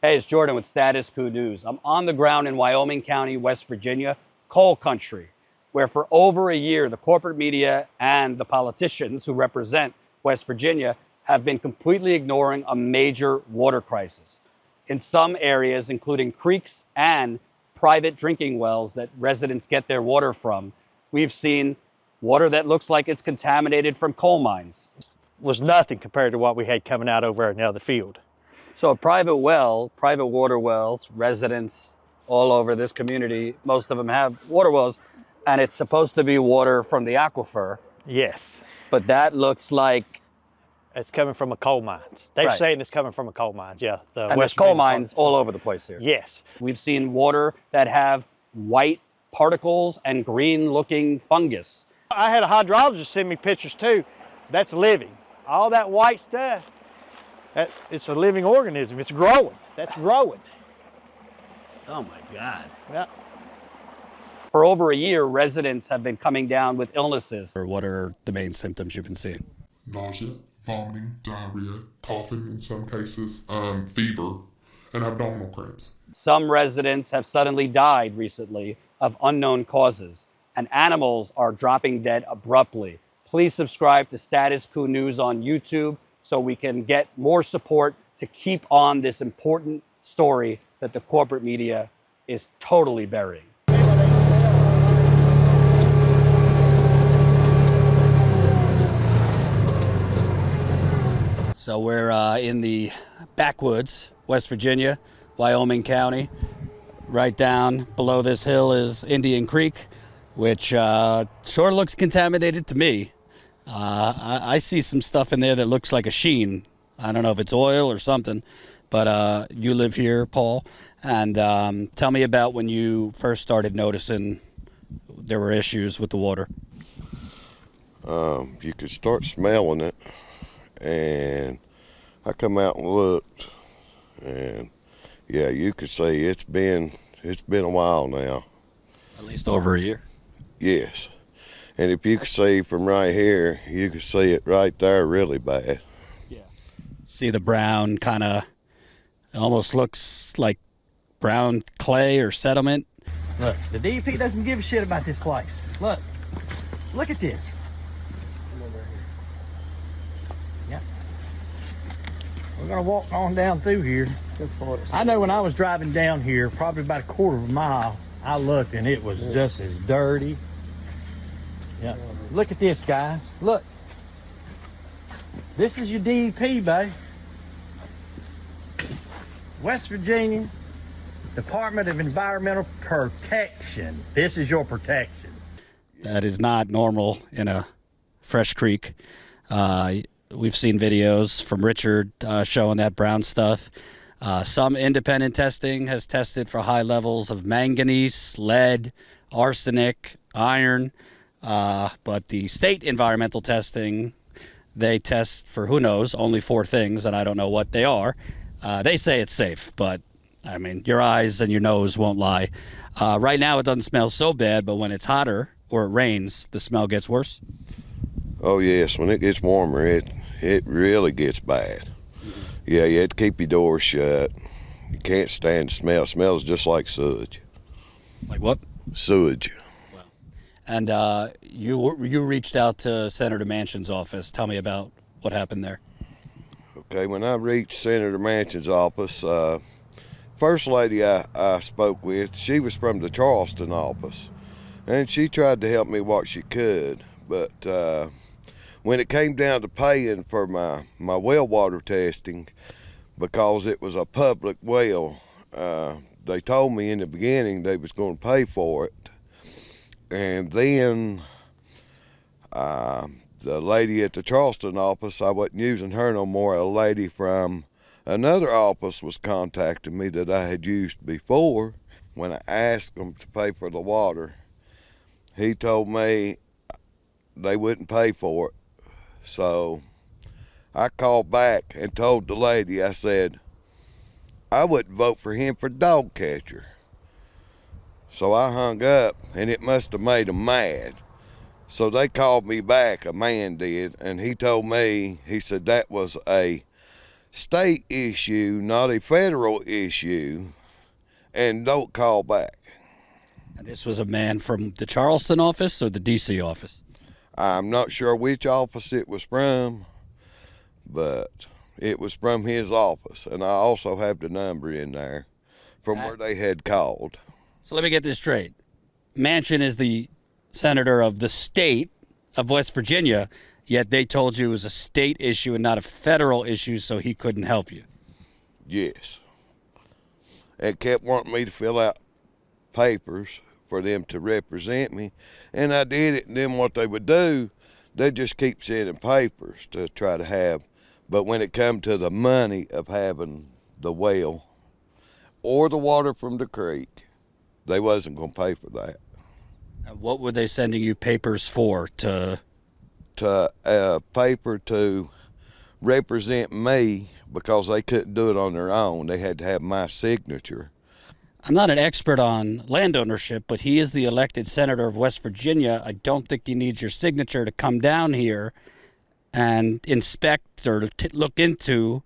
Hey, it's Jordan with Status Coup News. I'm on the ground in Wyoming County, West Virginia, coal country, where for over a year, the corporate media and the politicians who represent West Virginia have been completely ignoring a major water crisis. In some areas, including creeks and private drinking wells that residents get their water from, we've seen water that looks like it's contaminated from coal mines. Was nothing compared to what we had coming out over in the other field. So a private well, private water wells, residents all over this community, most of them have water wells, and it's supposed to be water from the aquifer. Yes. But that looks like it's coming from a coal mines. They're right. saying it's coming from a coal mines, yeah. And there's coal mines all over the place here. Yes. We've seen water that have white particles and green looking fungus. I had a hydrologist send me pictures too. That's living. All that white stuff, it's a living organism. It's growing. That's growing. Oh my God. Yeah. For over a year, residents have been coming down with illnesses. Or what are the main symptoms you've been seeing? Nausea, vomiting, diarrhea, coughing in some cases, fever, and abdominal cramps. Some residents have suddenly died recently of unknown causes, and animals are dropping dead abruptly. Please subscribe to Status Coup News on YouTube so we can get more support to keep on this important story that the corporate media is totally burying. So we're in the backwoods, West Virginia, Wyoming County. Right down below this hill is Indian Creek, which sure looks contaminated to me. I see some stuff in there that looks like a sheen. I don't know if it's oil or something, but you live here, Paul, and tell me about when you first started noticing there were issues with the water. You could start smelling it, and I come out and looked, and yeah, you could say it's been a while now. At least over a year. Yes. And if you could see from right here, you could see it right there really bad. Yeah. See the brown kind of, almost looks like brown clay or settlement. Look, the DEP doesn't give a shit about this place. Look at this. Yeah. We're gonna walk on down through here. I know when I was driving down here, probably about a quarter of a mile, I looked and it was just as dirty. Yeah. Look at this, guys. Look. This is your DEP, babe. West Virginia Department of Environmental Protection. This is your protection. That is not normal in a fresh creek. We've seen videos from Richard showing that brown stuff. Some independent testing has tested for high levels of manganese, lead, arsenic, iron. But the state environmental testing, they test for, who knows, only 4 things, and I don't know what they are. They say it's safe, but I mean, your eyes and your nose won't lie. Right now it doesn't smell so bad, but when it's hotter or it rains, the smell gets worse. Oh yes, when it gets warmer, it really gets bad. Yeah, you have to keep your doors shut. You can't stand the smell. It smells just like sewage. Like what? Sewage. And you reached out to Senator Manchin's office. Tell me about what happened there. Okay, when I reached Senator Manchin's office, first lady I spoke with, she was from the Chariton office, and she tried to help me what she could. But when it came down to paying for my well water testing, because it was a public well, they told me in the beginning they was going to pay for it. And then the lady at the Charleston office, I wasn't using her no more. A lady from another office was contacting me that I had used before. When I asked them to pay for the water, he told me they wouldn't pay for it. So I called back and told the lady, I said, I wouldn't vote for him for dog catcher. So I hung up, and it must have made them mad. So they called me back, a man did, and he told me, he said that was a state issue, not a federal issue, and don't call back. And this was a man from the Charleston office or the D.C. office? I'm not sure which office it was from, but it was from his office, and I also have the number in there from where they had called. So let me get this straight. Manchin is the senator of the state of West Virginia, yet they told you it was a state issue and not a federal issue, so he couldn't help you. Yes. And kept wanting me to fill out papers for them to represent me, and I did it. And then what they would do, they just keep sending papers to try to have, but when it come to the money of having the well or the water from the creek, they wasn't going to pay for that. And what were they sending you papers for? To paper to represent me, because they couldn't do it on their own. They had to have my signature. I'm not an expert on land ownership, but he is the elected senator of West Virginia. I don't think he needs your signature to come down here and inspect or look into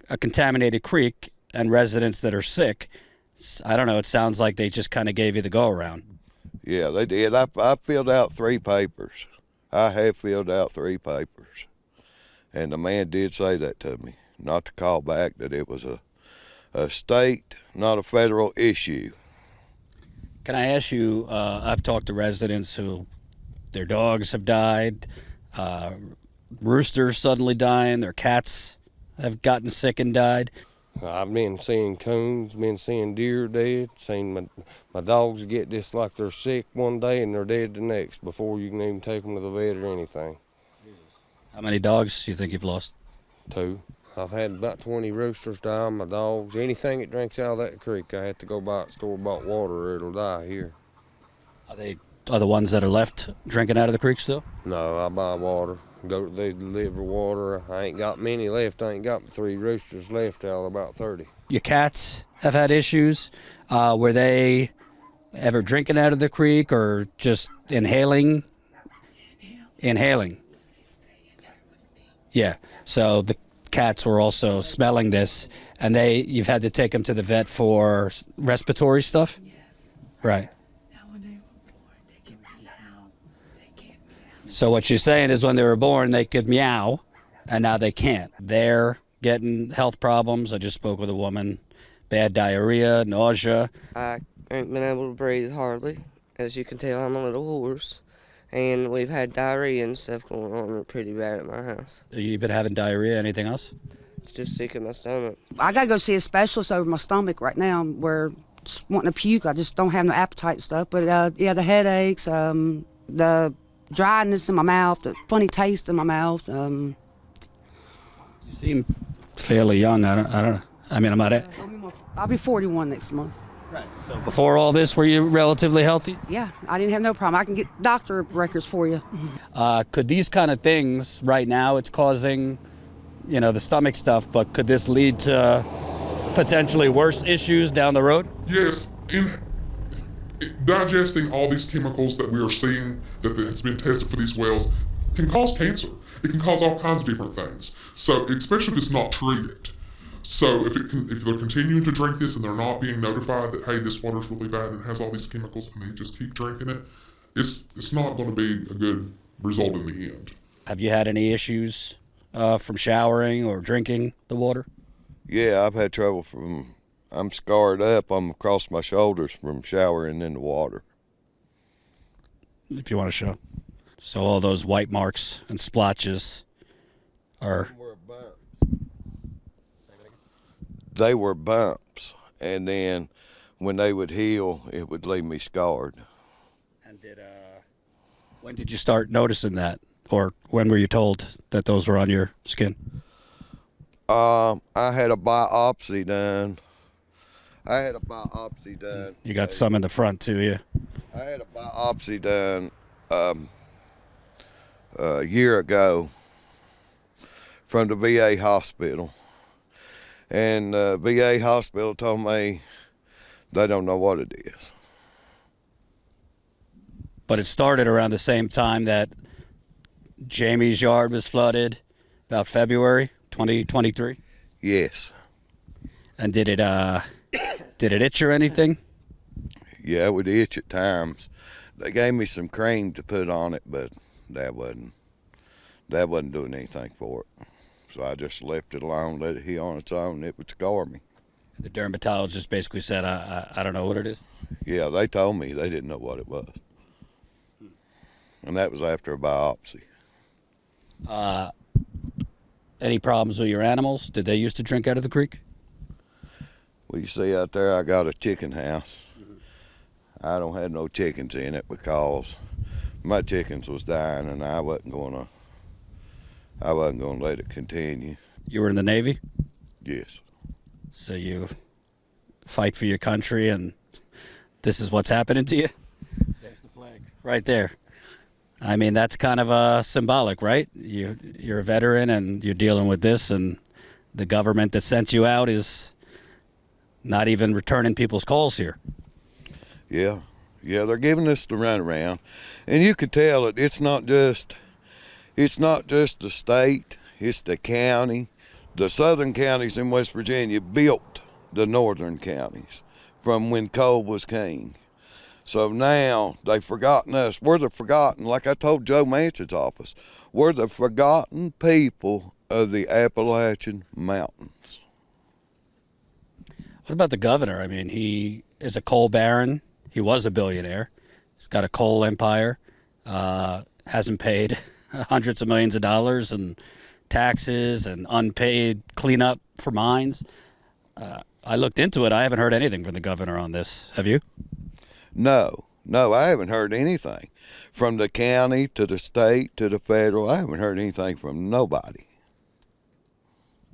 a contaminated creek and residents that are sick. I don't know. It sounds like they just kind of gave you the go around. Yeah, they did. I filled out 3 papers. I have filled out 3 papers. And the man did say that to me, not to call back, that it was a state, not a federal issue. Can I ask you, I've talked to residents who their dogs have died, roosters suddenly dying, their cats have gotten sick and died. I've been seeing coons, been seeing deer dead, seen my dogs get this like they're sick one day and they're dead the next before you can even take them to the vet or anything. How many dogs do you think you've lost? 2. I've had about 20 roosters die on my dogs. Anything that drinks out of that creek, I have to go buy store-bought water or it'll die here. Are the ones that are left drinking out of the creek still? No, I buy water. They deliver water. I ain't got many left. I ain't got 3 roosters left out of about 30. Your cats have had issues. Were they ever drinking out of the creek or just inhaling? Inhaling. Yeah. So the cats were also smelling this, and you've had to take them to the vet for respiratory stuff? Yes. Right. Now when they were born, they can meow. They can't meow. So what you're saying is when they were born, they could meow, and now they can't. They're getting health problems. I just spoke with a woman. Bad diarrhea, nausea. I ain't been able to breathe hardly. As you can tell, I'm a little hoarse. And we've had diarrhea and stuff going on pretty bad at my house. You been having diarrhea? Anything else? It's just sick in my stomach. I gotta go see a specialist over my stomach right now. Where just wanting to puke. I just don't have no appetite and stuff. But yeah, the headaches, the dryness in my mouth, the funny taste in my mouth. You seem fairly young. I don't know. I mean, I'm not. I'll be 41 next month. Right. So before all this, were you relatively healthy? Yeah, I didn't have no problem. I can get doctor records for you. Could these kind of things right now, it's causing, the stomach stuff, but could this lead to potentially worse issues down the road? Yes, in digesting all these chemicals that we are seeing that has been tested for these wells can cause cancer. It can cause all kinds of different things. So especially if it's not treated. So if they're continuing to drink this and they're not being notified that, hey, this water's really bad and has all these chemicals, and they just keep drinking it, it's not going to be a good result in the end. Have you had any issues from showering or drinking the water? Yeah, I've had trouble I'm scarred up. I'm across my shoulders from showering in the water. If you want to show. So all those white marks and splotches are... They were bumps, and then when they would heal, it would leave me scarred. And when did you start noticing that? Or when were you told that those were on your skin? I had a biopsy done. You got some in the front too, yeah? I had a biopsy done a year ago from the VA hospital. And the VA hospital told me they don't know what it is. But it started around the same time that Jamie's yard was flooded, about February 2023? Yes. And did it itch or anything? Yeah, it would itch at times. They gave me some cream to put on it, but that wasn't doing anything for it. So I just left it alone, let it heal on its own. It would scar me. The dermatologist basically said, I don't know what it is. Yeah, they told me they didn't know what it was. And that was after a biopsy. Any problems with your animals? Did they used to drink out of the creek? Well, you see out there, I got a chicken house. I don't have no chickens in it because my chickens was dying, and I wasn't gonna let it continue. You were in the Navy? Yes. So you fight for your country, and this is what's happening to you? There's the flag. Right there. I mean, that's kind of symbolic, right? You're a veteran, and you're dealing with this, and the government that sent you out is not even returning people's calls here. Yeah, they're giving us the runaround, and you could tell it. It's not just the state; it's the county. The southern counties in West Virginia built the northern counties from when coal was king. So now they've forgotten us. We're the forgotten, like I told Joe Manchin's office, we're the forgotten people of the Appalachian Mountains. What about the governor? I mean, he is a coal baron. He was a billionaire. He's got a coal empire. Hasn't paid hundreds of millions of dollars in taxes and unpaid cleanup for mines. I looked into it. I haven't heard anything from the governor on this. Have you? No, I haven't heard anything. From the county to the state to the federal, I haven't heard anything from nobody.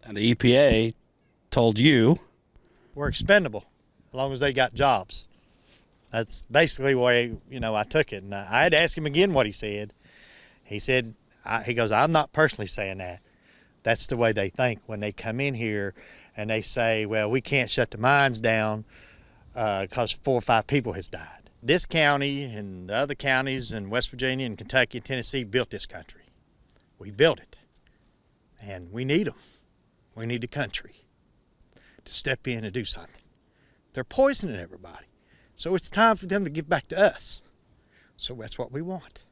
And the EPA told you We're expendable as long as they got jobs. That's basically why, I took it. And I had to ask him again what he said. He said, he goes, I'm not personally saying that. That's the way they think when they come in here and they say, well, we can't shut the mines down because 4 or 5 people has died. This county and the other counties in West Virginia and Kentucky and Tennessee built this country. We built it. And we need them. We need the country to step in and do something. They're poisoning everybody. So it's time for them to give back to us. So that's what we want.